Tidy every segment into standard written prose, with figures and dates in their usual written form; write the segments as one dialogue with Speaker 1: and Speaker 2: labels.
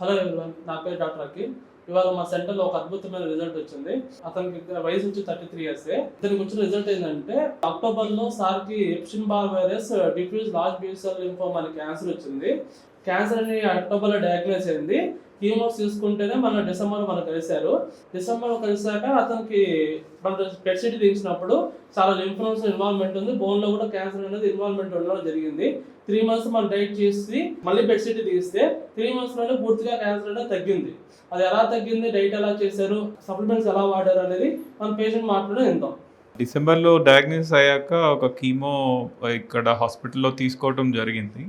Speaker 1: Hello everyone, నా పేరు doctor Akhil. ఇవాళ మా సెంటర్లో ఒక అద్భుతమైన రిజల్ట్ వచ్చింది. అతనికి వయసు వచ్చి 33 years. ఇతనికి వచ్చిన రిజల్ట్ ఏంటంటే అక్టోబర్లో సార్కి Epstein Barr virus diffuse large B cell lymphoma అని క్యాన్సర్ వచ్చింది. క్యాన్సర్ అని అక్టోబర్లో డయాగ్నోస్ అయింది. కీమోస్ తీసుకుంటేనే మన డిసెంబర్లో మనకు కలిశారు. డిసెంబర్లో కలిసాక అతనికి మన పెట్ సిటీ తీసినప్పుడు చాలా లింఫ్ నోడ్స్ ఇన్వాల్వ్మెంట్ ఉంది, బోన్లో కూడా క్యాన్సర్ అనేది ఇన్వాల్వ్మెంట్ ఉండడం జరిగింది. 3 months మనం డైట్ చేసి మళ్ళీ పెట్ సిటీ తీస్తే 3 months లోనే పూర్తిగా క్యాన్సర్ అనేది తగ్గింది. అది ఎలా తగ్గింది, డైట్ ఎలా చేశారు, సప్లిమెంట్స్ ఎలా వాడారు అనేది మన పేషెంట్ మాట్లాడే విందాం.
Speaker 2: డిసెంబర్లో డయాగ్నోస్ అయ్యాక ఒక కీమో ఇక్కడ హాస్పిటల్లో తీసుకోవటం జరిగింది.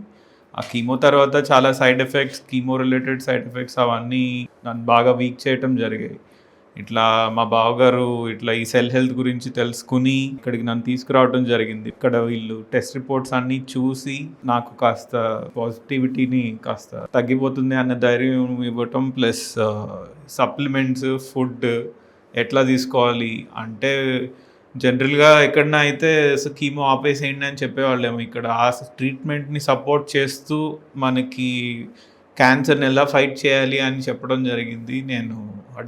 Speaker 2: ఆ కీమో తర్వాత చాలా side effects, chemo related side effects అవన్నీ నన్ను బాగా వీక్ చేయటం జరిగాయి. ఇట్లా మా బావగారు ఇట్లా ఈ సెల్ హెల్త్ గురించి తెలుసుకుని ఇక్కడికి నన్ను తీసుకురావడం జరిగింది. ఇక్కడ వీళ్ళు టెస్ట్ రిపోర్ట్స్ అన్నీ చూసి నాకు కాస్త పాజిటివిటీని కాస్త తగ్గిపోతుంది అన్న ధైర్యం ఇవ్వటం, ప్లస్ సప్లిమెంట్స్, ఫుడ్ ఎట్లా తీసుకోవాలి అంటే జనరల్గా ఎక్కడన్నా అయితే కీమో ఆపేసేయండి అని చెప్పేవాళ్ళేమో. ఇక్కడ ఆ ట్రీట్మెంట్ని సపోర్ట్ చేస్తూ మనకి క్యాన్సర్ని ఎలా ఫైట్ చేయాలి అని చెప్పడం జరిగింది. నేను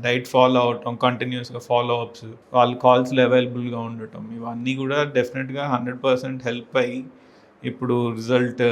Speaker 2: డైట్ ఫాలో అవటం, కంటిన్యూస్గా ఫాలో అప్స్, వాళ్ళ కాల్స్లో అవైలబుల్గా ఉండటం, ఇవన్నీ కూడా డెఫినెట్గా 100% హెల్ప్ అయ్యి ఇప్పుడు రిజల్ట్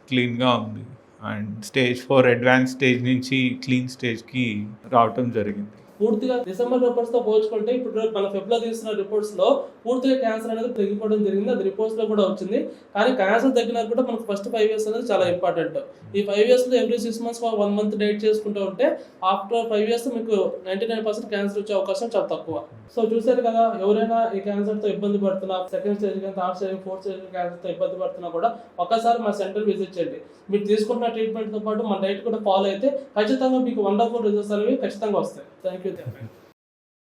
Speaker 2: క్లీన్గా ఉంది. అండ్ స్టేజ్ 4 అడ్వాన్స్ స్టేజ్ నుంచి క్లీన్ స్టేజ్కి రావటం జరిగింది.
Speaker 1: పూర్తిగా డిసెంబర్ రిపోర్ట్స్ తో పోల్చుకుంటే ఇప్పుడు మన ఫెబ్లో తీసిన రిపోర్ట్స్ లో పూర్తిగా క్యాన్సర్ అనేది తగ్గిపోవడం జరిగింది. అది రిపోర్ట్స్ లో కూడా వచ్చింది. కానీ క్యాన్సర్ తగ్గినా కూడా మనకు ఫస్ట్ 5 years అనేది చాలా ఇంపార్టెంట్. ఈ 5 years లో ఎవ్రీ 6 months 1 month డైట్ చేసుకుంటూ ఉంటే ఆఫ్టర్ 5 years మీకు 99% క్యాన్సర్ వచ్చే అవకాశం చాలా తక్కువ. సో చూసారు కదా, ఎవరైనా ఈ క్యాన్సర్ తో ఇబ్బంది పడుతున్నా, సెకండ్ స్టేజ్ కానీ third stage 4th stage cancer తో ఇబ్బంది పడుతున్నా కూడా ఒక్కసారి మా సెంటర్ విజిట్ చేయండి. మీరు తీసుకుంటున్న ట్రీట్మెంట్ తో పాటు మన డైట్ కూడా ఫాలో అయితే ఖచ్చితంగా మీకు వండర్ఫుల్ రిజల్ట్స్ అనేవి ఖచ్చితంగా వస్తాయి. Thank you.